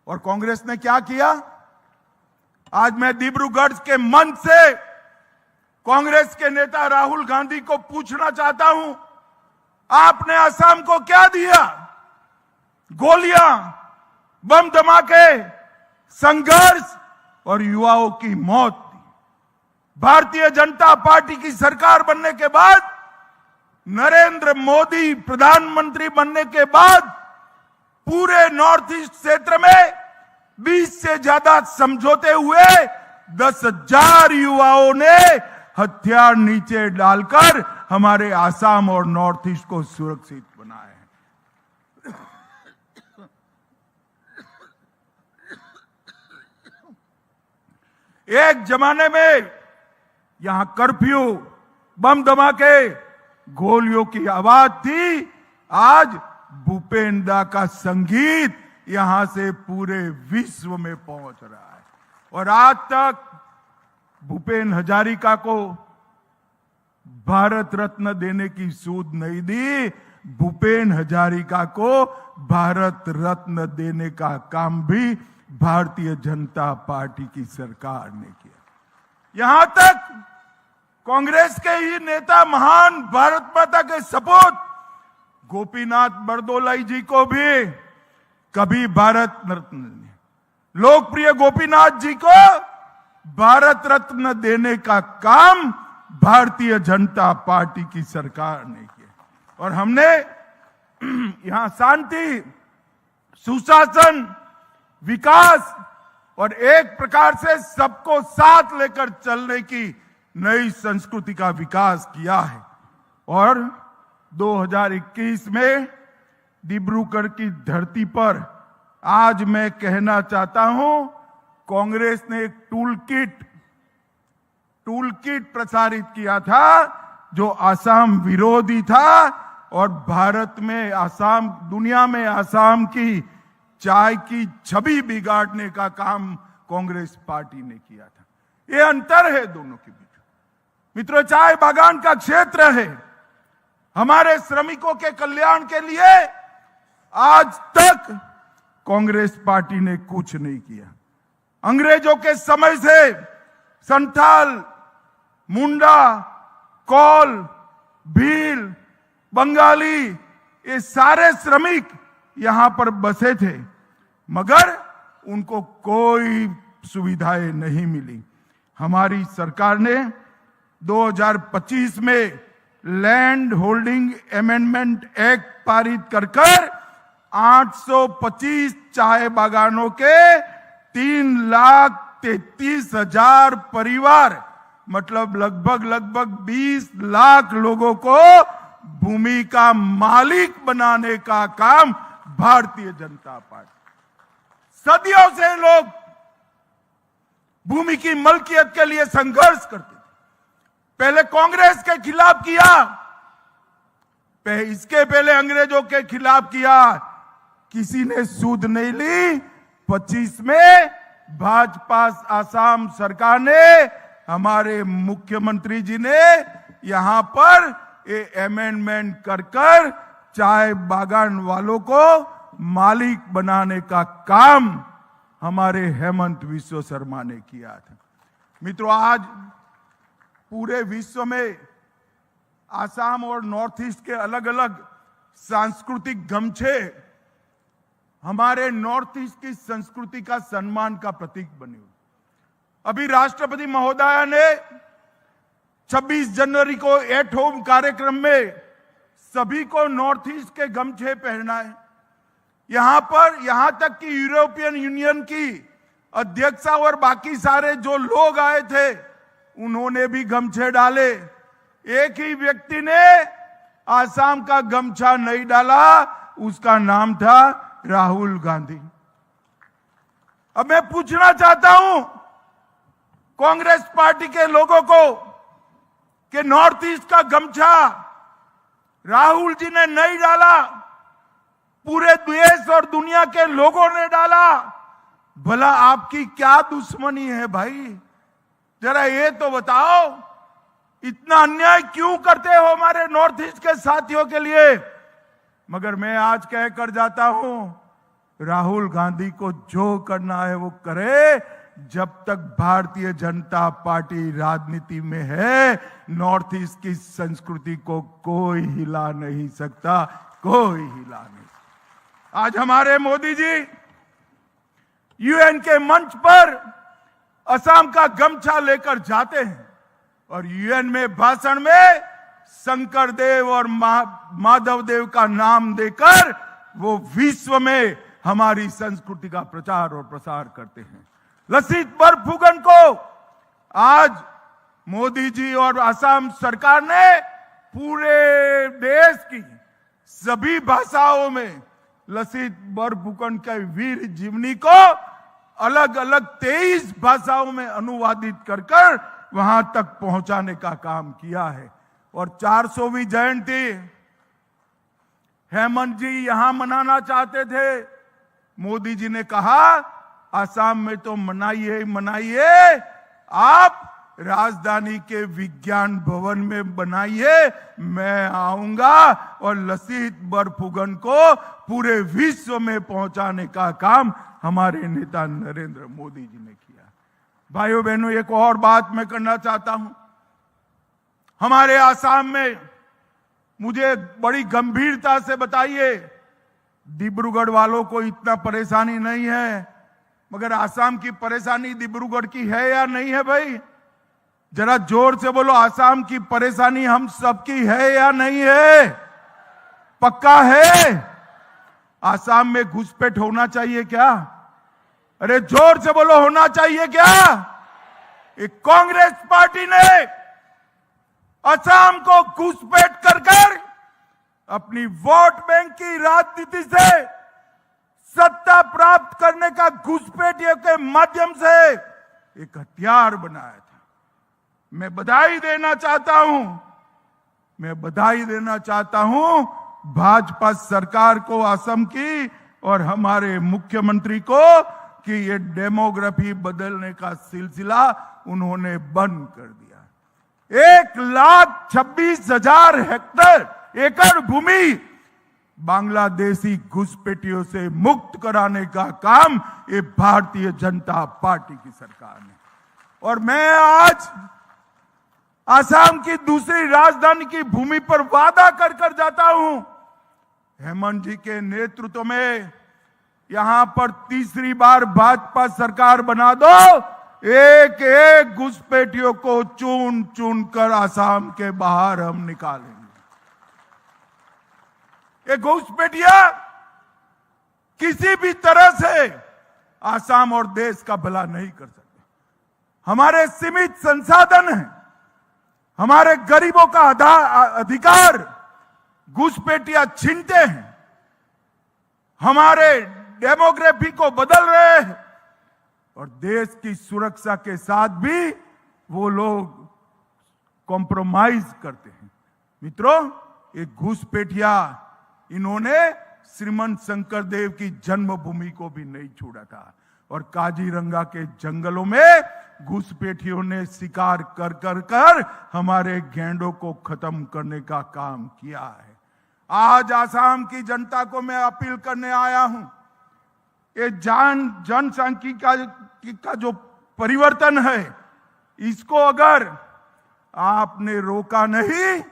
और कांग्रेस ने क्या किया? आज मैं डिब्रूगढ़ के मंच से कांग्रेस के नेता राहुल गांधी को पूछना चाहता हूं, आपने असम को क्या दिया? गोलियां, बम धमाके, संघर्ष और युवाओं की मौत दी। भारतीय जनता पार्टी की सरकार बनने के बाद, नरेंद्र मोदी प्रधानमंत्री बनने के बाद पूरे नॉर्थ ईस्ट क्षेत्र में 20 से ज्यादा समझौते हुए 10,000 युवाओं ने हथियार नीचे डालकर हमारे आसाम और नॉर्थ ईस्ट को सुरक्षित बनाया है। एक जमाने में यहां कर्फ्यू, बम धमाके, गोलियों की आवाज थी। आज भूपेन दा का संगीत यहां से पूरे विश्व में पहुंच रहा है। और आज तक भूपेन हजारिका को भारत रत्न देने की सूद नहीं दी। भूपेन हजारिका को भारत रत्न देने का काम भी भारतीय जनता पार्टी की सरकार ने किया। यहां तक कांग्रेस के ही नेता, महान भारत माता के सपूत गोपीनाथ बरदोलाई जी को भी कभी भारत रत्न, लोकप्रिय गोपीनाथ जी को भारत रत्न देने का काम भारतीय जनता पार्टी की सरकार ने किया। और हमने यहां शांति, सुशासन, विकास और एक प्रकार से सबको साथ लेकर चलने की नई संस्कृति का विकास किया है। और 2021 में डिब्रूगढ़ की धरती पर आज मैं कहना चाहता हूं, कांग्रेस ने एक टूल किट प्रसारित किया था जो असम विरोधी था और भारत में असम, दुनिया में असम की चाय की छवि बिगाड़ने का काम कांग्रेस पार्टी ने किया था। ये अंतर है दोनों के बीच। मित्रों, चाय बागान का क्षेत्र है। हमारे श्रमिकों के कल्याण के लिए आज तक कांग्रेस पार्टी ने कुछ नहीं किया। अंग्रेजों के समय से संथाल, मुंडा, कौल, भील, बंगाली, ये सारे श्रमिक यहां पर बसे थे, मगर उनको कोई सुविधाएं नहीं मिली। हमारी सरकार ने 2025 में लैंड होल्डिंग अमेंडमेंट एक्ट पारित कर 825 चाय बागानों के 3,33,000 परिवार, मतलब लगभग 20 लाख लोगों को भूमि का मालिक बनाने का काम भारतीय जनता पार्टी। सदियों से लोग भूमि की मलकियत के लिए संघर्ष करते थे। पहले कांग्रेस के खिलाफ किया, इसके पहले अंग्रेजों के खिलाफ किया, किसी ने सूद नहीं ली। 25 में भाजपा आसाम सरकार ने, हमारे मुख्यमंत्री जी ने यहां पर ये अमेंडमेंट कर चाय बागान वालों को मालिक बनाने का काम हमारे हेमंत विश्व शर्मा ने किया था। मित्रों, आज पूरे विश्व में आसाम और नॉर्थ ईस्ट के अलग अलग सांस्कृतिक गमछे हमारे नॉर्थ ईस्ट की संस्कृति का सम्मान का प्रतीक बने हुए। अभी राष्ट्रपति महोदया ने 26 जनवरी को एट होम कार्यक्रम में सभी को नॉर्थ ईस्ट के गमछे पहना है। यहां तक कि यूरोपियन यूनियन की अध्यक्षा और बाकी सारे जो लोग आए थे उन्होंने भी गमछे डाले। एक ही व्यक्ति ने आसाम का गमछा नहीं डाला, उसका नाम था राहुल गांधी। अब मैं पूछना चाहता हूं कांग्रेस पार्टी के लोगों को कि नॉर्थ ईस्ट का गमछा राहुल जी ने नहीं डाला, पूरे देश और दुनिया के लोगों ने डाला। भला आपकी क्या दुश्मनी है भाई? जरा ये तो बताओ, इतना अन्याय क्यों करते हो हमारे नॉर्थ ईस्ट के साथियों के लिए? मगर मैं आज कहकर जाता हूं, राहुल गांधी को जो करना है वो करे। जब तक भारतीय जनता पार्टी राजनीति में है, नॉर्थ ईस्ट की संस्कृति को कोई हिला नहीं सकता, कोई हिला नहीं। आज हमारे मोदी जी यूएन के मंच पर असम का गमछा लेकर जाते हैं और यूएन में भाषण में शंकर देव और माधव देव का नाम देकर वो विश्व में हमारी संस्कृति का प्रचार और प्रसार करते हैं। लसित बरफुकन को आज मोदी जी और असम सरकार ने पूरे देश की सभी भाषाओं में लसित बरफुकन के वीर जीवनी को अलग अलग 23 भाषाओं में अनुवादित कर वहां तक पहुंचाने का काम किया है। और 400वीं जयंती हेमंत जी यहां मनाना चाहते थे। मोदी जी ने कहा असम में तो मनाइए ही मनाइए, आप राजधानी के विज्ञान भवन में बनाइए, मैं आऊंगा और लसित बरफुकन को पूरे विश्व में पहुंचाने का काम हमारे नेता नरेंद्र मोदी जी ने किया। भाइयों बहनों, एक और बात मैं करना चाहता हूं। हमारे आसाम में मुझे बड़ी गंभीरता से बताइए, डिब्रूगढ़ वालों को इतना परेशानी नहीं है, मगर आसाम की परेशानी डिब्रूगढ़ की है या नहीं है? भाई जरा जोर से बोलो, आसाम की परेशानी हम सबकी है या नहीं है? पक्का है? आसाम में घुसपैठ होना चाहिए क्या? अरे जोर से बोलो, होना चाहिए क्या? एक कांग्रेस पार्टी ने असम को घुसपैठ कर अपनी वोट बैंक की राजनीति से सत्ता प्राप्त करने का घुसपैठियों के माध्यम से एक हथियार बनाया था। मैं बधाई देना चाहता हूं भाजपा सरकार को, असम की और हमारे मुख्यमंत्री को कि ये डेमोग्राफी बदलने का सिलसिला उन्होंने बंद कर दिया। 1,26,000 एकड़ भूमि बांग्लादेशी घुसपैठियों से मुक्त कराने का काम ये भारतीय जनता पार्टी की सरकार ने। और मैं आज असम की दूसरी राजधानी की भूमि पर वादा कर जाता हूं, हेमंत जी के नेतृत्व में यहां पर तीसरी बार भाजपा सरकार बना दो, एक एक घुसपैठियों को चुन चुन कर असम के बाहर हम निकालेंगे। ये घुसपैठिया किसी भी तरह से असम और देश का भला नहीं कर सकते। हमारे सीमित संसाधन हैं, हमारे गरीबों का अधिकार घुसपैठिया छीनते हैं, हमारे डेमोग्राफी को बदल रहे हैं और देश की सुरक्षा के साथ भी वो लोग कॉम्प्रोमाइज करते हैं। मित्रों, एक घुसपैठिया इन्होंने श्रीमंत शंकर देव की जन्मभूमि को भी नहीं छोड़ा था और काजीरंगा के जंगलों में घुसपैठियों ने शिकार कर हमारे गैंडों को खत्म करने का काम किया है। आज आसाम की जनता को मैं अपील करने आया हूं, ये जनसांख्यिकी का जो परिवर्तन है, इसको अगर आपने रोका नहीं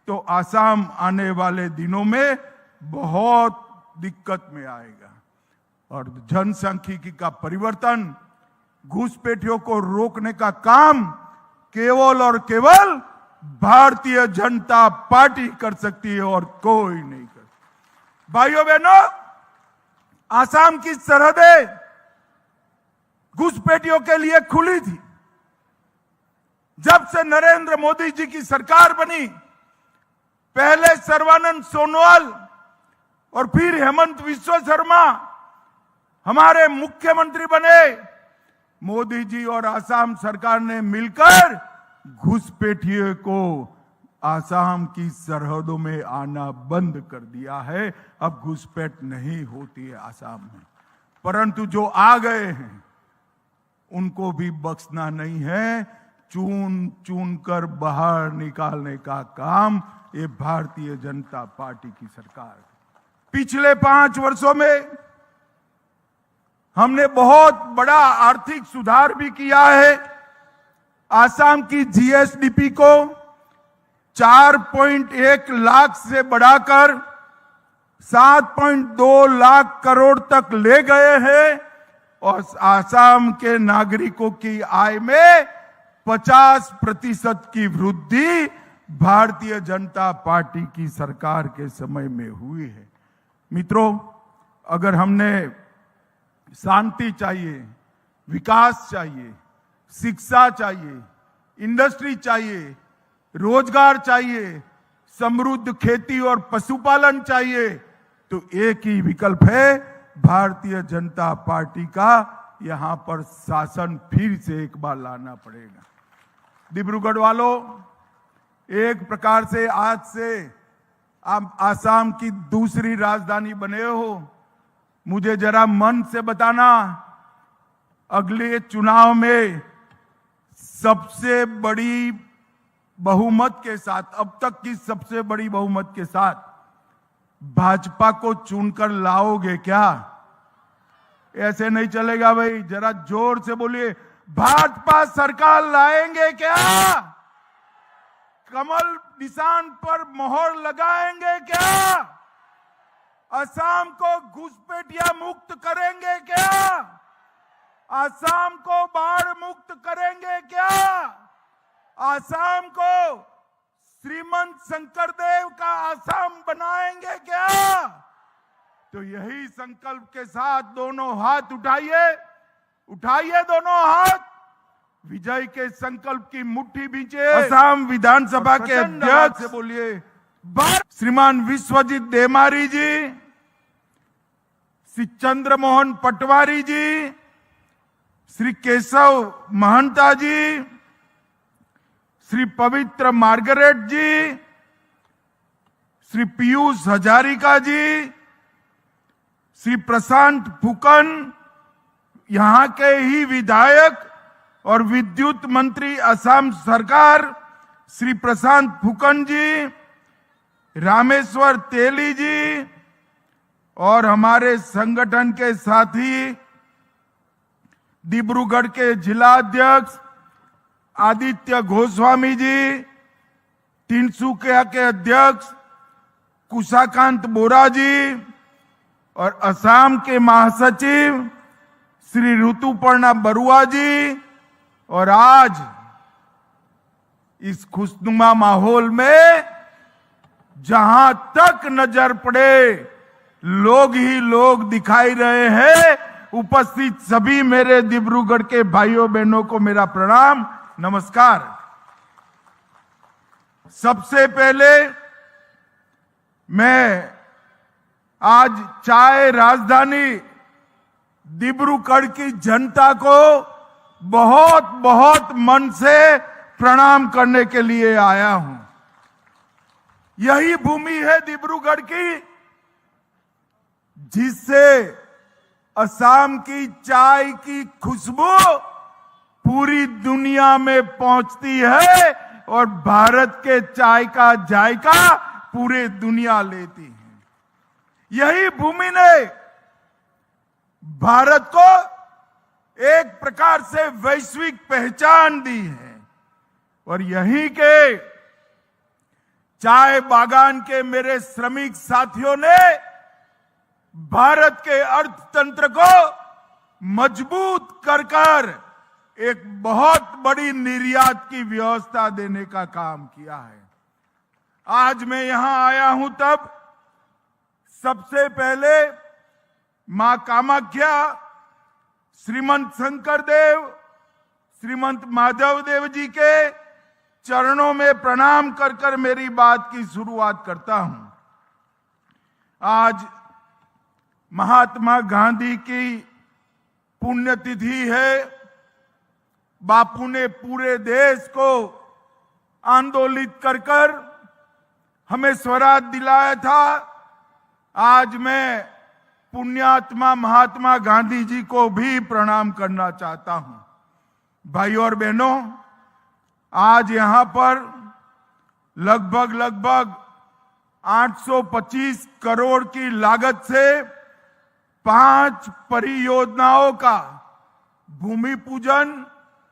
तो आसाम आने वाले दिनों में बहुत दिक्कत में आएगा। और जनसांख्यिकी का परिवर्तन, घुसपैठियों को रोकने का काम केवल और केवल भारतीय जनता पार्टी कर सकती है और कोई नहीं कर। भाइयों बहनों, आसाम की सरहदें घुसपैठियों के लिए खुली थी। जब से नरेंद्र मोदी जी की सरकार बनी, पहले सर्बानंद सोनोवाल और फिर हेमंत विश्व शर्मा हमारे मुख्यमंत्री बने। मोदी जी और आसाम सरकार ने मिलकर घुसपैठियों को आसाम की सरहदों में आना बंद कर दिया है। अब घुसपैठ नहीं होती है आसाम में, परंतु जो आ गए हैं उनको भी बख्शना नहीं है। चुन चुन कर बाहर निकालने का काम ये भारतीय जनता पार्टी की सरकार। पिछले 5 वर्षों में हमने बहुत बड़ा आर्थिक सुधार भी किया है। आसाम की जीएसडीपी को 4.1 लाख से बढ़ाकर 7.2 लाख करोड़ तक ले गए हैं और आसाम के नागरिकों की आय में 50% की वृद्धि भारतीय जनता पार्टी की सरकार के समय में हुई है। मित्रों, अगर हमने शांति चाहिए, विकास चाहिए, शिक्षा चाहिए, इंडस्ट्री चाहिए, रोजगार चाहिए, समृद्ध खेती और पशुपालन चाहिए, तो एक ही विकल्प है भारतीय जनता पार्टी का। यहां पर शासन फिर से एक बार लाना पड़ेगा। डिब्रूगढ़ वालों, एक प्रकार से आज से आप आसाम की दूसरी राजधानी बने हो। मुझे जरा मन से बताना, अगले चुनाव में सबसे बड़ी बहुमत के साथ, अब तक की सबसे बड़ी बहुमत के साथ भाजपा को चुनकर लाओगे क्या? ऐसे नहीं चलेगा भाई, जरा जोर से बोलिए, भाजपा सरकार लाएंगे क्या? कमल निशान पर मोहर लगाएंगे क्या? असम को घुसपैठिया मुक्त करेंगे क्या? असम को बाढ़ मुक्त करेंगे क्या? असम को श्रीमंत शंकरदेव का असम बनाएंगे क्या? तो यही संकल्प के साथ दोनों हाथ उठाइए, उठाइए दोनों हाथ, विजय के संकल्प की मुट्ठी बींचे। असम विधानसभा के अध्यक्ष से बोलिए, श्रीमान विश्वजीत देमारी जी, श्री चंद्रमोहन पटवारी जी, श्री केशव महंता जी, श्री पवित्र मार्गरेट जी, श्री पीयूष हजारिका जी, श्री प्रशांत फुकन, यहां के ही विधायक और विद्युत मंत्री असम सरकार श्री प्रशांत फुकन जी, रामेश्वर तेली जी और हमारे संगठन के साथी डिब्रूगढ़ के जिला अध्यक्ष आदित्य गोस्वामी जी, तिनसुकिया के अध्यक्ष कुशाकांत बोरा जी और असम के महासचिव श्री ऋतुपर्णा बरुआ जी। और आज इस खुशनुमा माहौल में जहां तक नजर पड़े लोग ही लोग दिखाई रहे हैं। उपस्थित सभी मेरे डिब्रूगढ़ के भाइयों बहनों को मेरा प्रणाम, नमस्कार। सबसे पहले मैं आज चाय राजधानी डिब्रूगढ़ की जनता को बहुत बहुत मन से प्रणाम करने के लिए आया हूं। यही भूमि है डिब्रूगढ़ की जिससे असम की चाय की खुशबू पूरी दुनिया में पहुंचती है और भारत के चाय का जायका पूरे दुनिया लेती है। यही भूमि ने भारत को एक प्रकार से वैश्विक पहचान दी है और यहीं के चाय बागान के मेरे श्रमिक साथियों ने भारत के अर्थतंत्र को मजबूत कर एक बहुत बड़ी निर्यात की व्यवस्था देने का काम किया है। आज मैं यहां आया हूं तब सबसे पहले मां कामाख्या, श्रीमंत शंकरदेव, श्रीमंत माधव देव जी के चरणों में प्रणाम कर मेरी बात की शुरुआत करता हूं। आज महात्मा गांधी की पुण्यतिथि है। बापू ने पूरे देश को आंदोलित कर हमें स्वराज दिलाया था। आज मैं पुण्यात्मा महात्मा गांधी जी को भी प्रणाम करना चाहता हूं। भाइयों और बहनों, आज यहां पर लगभग 825 करोड़ की लागत से 5 परियोजनाओं का भूमि पूजन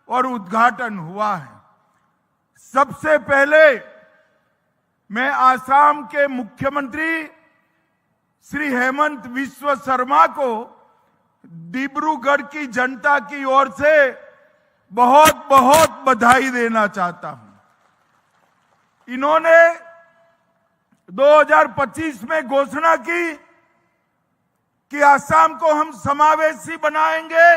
और उद्घाटन हुआ है। सबसे पहले मैं आसाम के मुख्यमंत्री श्री हेमंत बिस्वा शर्मा को डिब्रूगढ़ की जनता की ओर से बहुत बहुत बधाई देना चाहता हूं। इन्होंने 2025 में घोषणा की कि आसाम को हम समावेशी बनाएंगे,